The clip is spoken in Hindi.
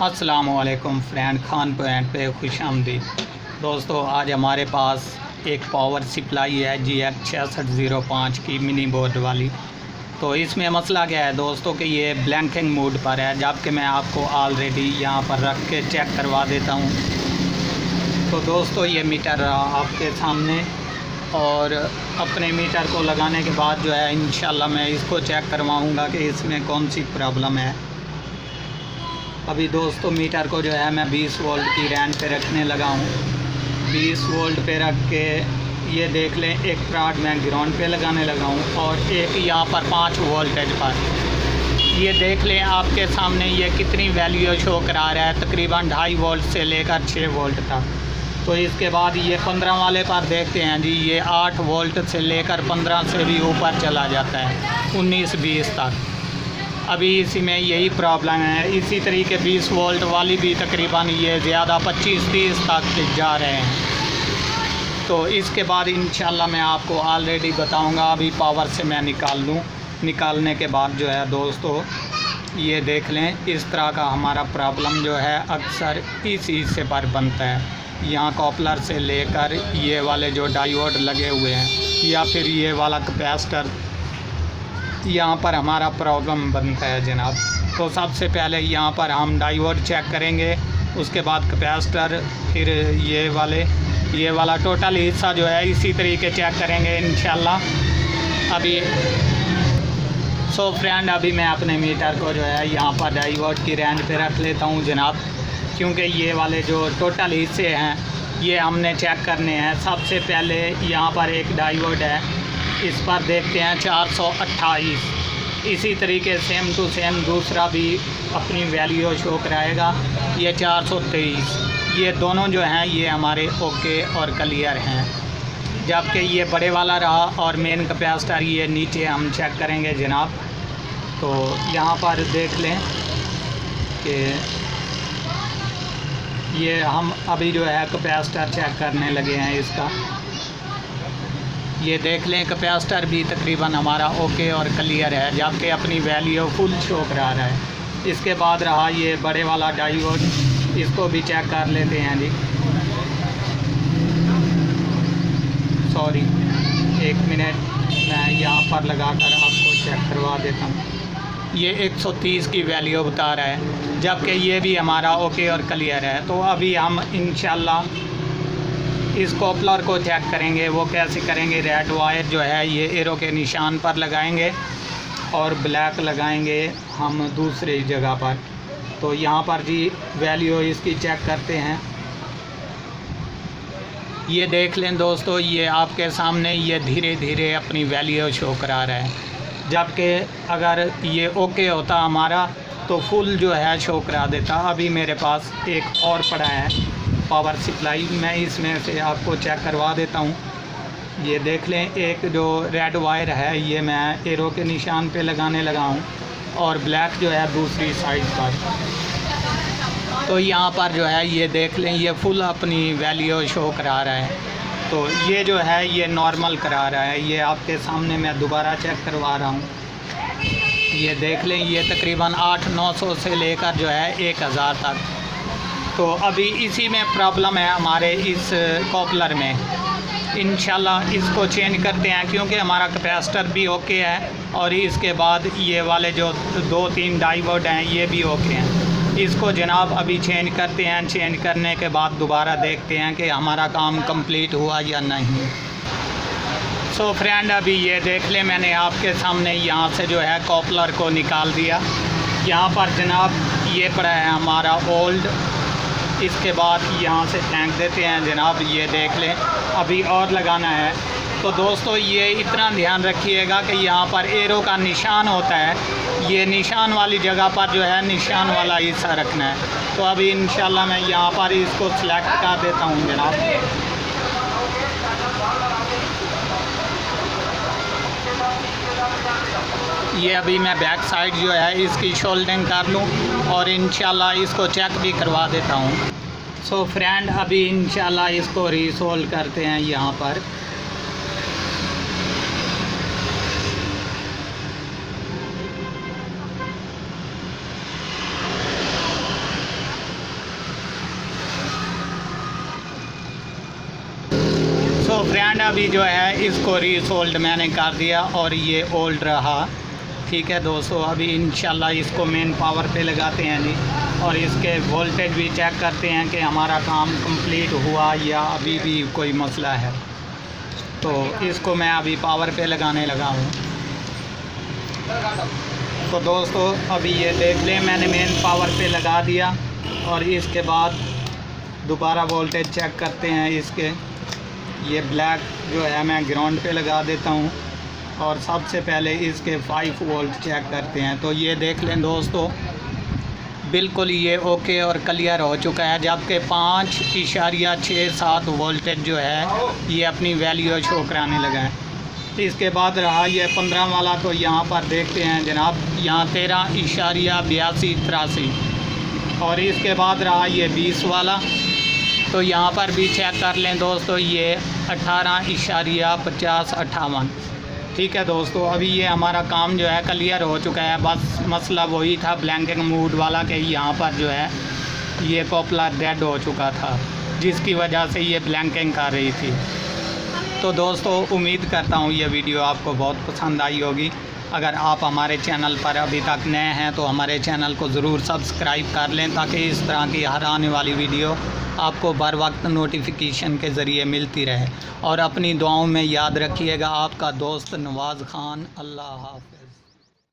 अस्सलामुअलैकुम फ्रेंड, खान पॉइंट पे खुश आमदीद। दोस्तों, आज हमारे पास एक पावर सप्लाई है GX6605 की मिनी बोर्ड वाली। तो इसमें मसला क्या है दोस्तों कि ये ब्लैंकिंग मोड पर है, जबकि मैं आपको ऑलरेडी यहाँ पर रख के चेक करवा देता हूँ। तो दोस्तों, ये मीटर रहा आपके सामने, और अपने मीटर को लगाने के बाद जो है इंशाल्लाह मैं इसको चेक करवाऊँगा कि इसमें कौन सी प्रॉब्लम है। अभी दोस्तों मीटर को जो है मैं 20 वोल्ट की रैंज पे रखने लगा हूँ। 20 वोल्ट पे रख के ये देख लें, एक प्राड मैं ग्राउंड पे लगाने लगा हूँ और एक यहाँ पर 5 वोल्टेज पर। ये देख लें आपके सामने ये कितनी वैल्यू शो करा रहा है, तकरीबन 2.5 वोल्ट से लेकर 6 वोल्ट तक। तो इसके बाद ये 15 वाले पर देखते हैं जी, ये 8 वोल्ट से लेकर 15 से भी ऊपर चला जाता है, 19-20 तक। अभी इसी में यही प्रॉब्लम है। इसी तरीके 20 वोल्ट वाली भी तकरीबन ये ज़्यादा 25-30 तक जा रहे हैं। तो इसके बाद इंशाल्लाह मैं आपको ऑलरेडी बताऊंगा। अभी पावर से मैं निकाल लूँ, निकालने के बाद जो है दोस्तों ये देख लें, इस तरह का हमारा प्रॉब्लम जो है अक्सर इस हिस्से पर बनता है। यहाँ कॉपलर से लेकर ये वाले जो डायोड लगे हुए हैं या फिर ये वाला कैपेसिटर, यहाँ पर हमारा प्रॉब्लम बनता है जनाब। तो सबसे पहले यहाँ पर हम डायोड चेक करेंगे, उसके बाद कैपेसिटर, फिर ये वाला टोटल हिस्सा जो है इसी तरीके चेक करेंगे इंशाल्लाह। अभी फ्रेंड, अभी मैं अपने मीटर को जो है यहाँ पर डायोड की रेंज पे रख लेता हूँ जनाब, क्योंकि ये वाले जो टोटल हिस्से हैं ये हमने चेक करने हैं। सबसे पहले यहाँ पर एक डायोड है, इस पर देखते हैं 428। इसी तरीके सेम टू सेम दूसरा भी अपनी वैल्यू शो कराएगा, ये 423। ये दोनों जो हैं ये हमारे ओके और क्लियर हैं। जबकि ये बड़े वाला रहा और मेन कैपेसिटर ये नीचे हम चेक करेंगे जनाब। तो यहाँ पर देख लें कि ये हम अभी जो है कैपेसिटर चेक करने लगे हैं इसका। ये देख लें, कैपेसिटर भी तकरीबन हमारा ओके और क्लियर है, जबकि अपनी वैल्यू फुल शो करा रहा है। इसके बाद रहा ये बड़े वाला डायोड, इसको भी चेक कर लेते हैं जी। सॉरी, 1 मिनट, मैं यहाँ पर लगाकर आपको चेक करवा देता हूँ। ये 130 की वैल्यू बता रहा है, जबकि ये भी हमारा ओके और क्लियर है। तो अभी हम इंशाल्लाह इस कॉपलर को चेक करेंगे। वो कैसे करेंगे, रेड वायर जो है ये एरो के निशान पर लगाएंगे और ब्लैक लगाएंगे हम दूसरी जगह पर। तो यहाँ पर जी वैल्यू इसकी चेक करते हैं। ये देख लें दोस्तों, ये आपके सामने ये धीरे धीरे अपनी वैल्यू शो करा रहा है, जबकि अगर ये ओके होता हमारा तो फुल जो है शो करा देता। अभी मेरे पास एक और पड़ा है पावर सप्लाई, मैं इसमें से आपको चेक करवा देता हूँ। ये देख लें, एक जो रेड वायर है ये मैं एरो के निशान पे लगाने लगा हूँ और ब्लैक जो है दूसरी साइड पर। तो यहाँ पर जो है ये देख लें, ये फुल अपनी वैल्यू शो करा रहा है। तो ये जो है ये नॉर्मल करा रहा है। ये आपके सामने मैं दोबारा चेक करवा रहा हूँ। ये देख लें, ये तकरीबन 800-900 से लेकर जो है 1000 तक। तो अभी इसी में प्रॉब्लम है हमारे इस कॉपलर में। इंशाल्लाह इसको चेंज करते हैं, क्योंकि हमारा कैपेसिटर भी ओके है और इसके बाद ये वाले जो 2-3 डायोड हैं ये भी ओके हैं। इसको जनाब अभी चेंज करते हैं। चेंज करने के बाद दोबारा देखते हैं कि हमारा काम कंप्लीट हुआ या नहीं। फ्रेंड, अभी ये देख लें, मैंने आपके सामने यहाँ से जो है कॉपलर को निकाल दिया। यहाँ पर जनाब ये पड़ा है हमारा ओल्ड। इसके बाद यहाँ से फेंक देते हैं जनाब। ये देख लें, अभी और लगाना है। तो दोस्तों, ये इतना ध्यान रखिएगा कि यहाँ पर एरो का निशान होता है, ये निशान वाली जगह पर जो है निशान वाला हिस्सा रखना है। तो अभी इंशाल्लाह मैं यहाँ पर इसको सिलेक्ट कर देता हूँ जनाब। ये अभी मैं बैक साइड जो है इसकी शोल्डिंग कर लूँ और इंशाल्लाह इसको चेक भी करवा देता हूँ। फ्रेंड, अभी इंशाल्लाह इसको रीसोल्व करते हैं यहाँ पर। तो फ्रेंड अभी जो है इसको रीसोल्ड मैंने कर दिया और ये ओल्ड रहा। ठीक है दोस्तों, अभी इंशाल्लाह इसको मेन पावर पे लगाते हैं जी और इसके वोल्टेज भी चेक करते हैं कि हमारा काम कंप्लीट हुआ या अभी भी कोई मसला है। तो इसको मैं अभी पावर पे लगाने लगा हूँ। तो दोस्तों अभी ये देख लें, मैंने मेन पावर पे लगा दिया और इसके बाद दोबारा वोल्टेज चेक करते हैं इसके। ये ब्लैक जो है मैं ग्राउंड पे लगा देता हूँ और सबसे पहले इसके 5 वोल्ट चेक करते हैं। तो ये देख लें दोस्तों, बिल्कुल ये ओके और क्लियर हो चुका है, जबकि 5.67 वोल्टेज जो है ये अपनी वैल्यू शो कराने लगा है। इसके बाद रहा ये 15 वाला, तो यहाँ पर देखते हैं जनाब, यहाँ 13.8283 और इसके बाद रहा ये 20 वाला, तो यहाँ पर भी चेक कर लें दोस्तों, ये 18.5058। ठीक है दोस्तों, अभी ये हमारा काम जो है क्लियर हो चुका है। बस मसला वही था ब्लैंकिंग मूड वाला कि यहाँ पर जो है ये कॉपलर डेड हो चुका था, जिसकी वजह से ये ब्लैंकिंग कर रही थी। तो दोस्तों उम्मीद करता हूँ ये वीडियो आपको बहुत पसंद आई होगी। अगर आप हमारे चैनल पर अभी तक नए हैं तो हमारे चैनल को ज़रूर सब्सक्राइब कर लें, ताकि इस तरह की हर आने वाली वीडियो आपको बर वक्त नोटिफिकेशन के ज़रिए मिलती रहे। और अपनी दुआओं में याद रखिएगा। आपका दोस्त नवाज़ खान। अल्लाह हाफ़िज़।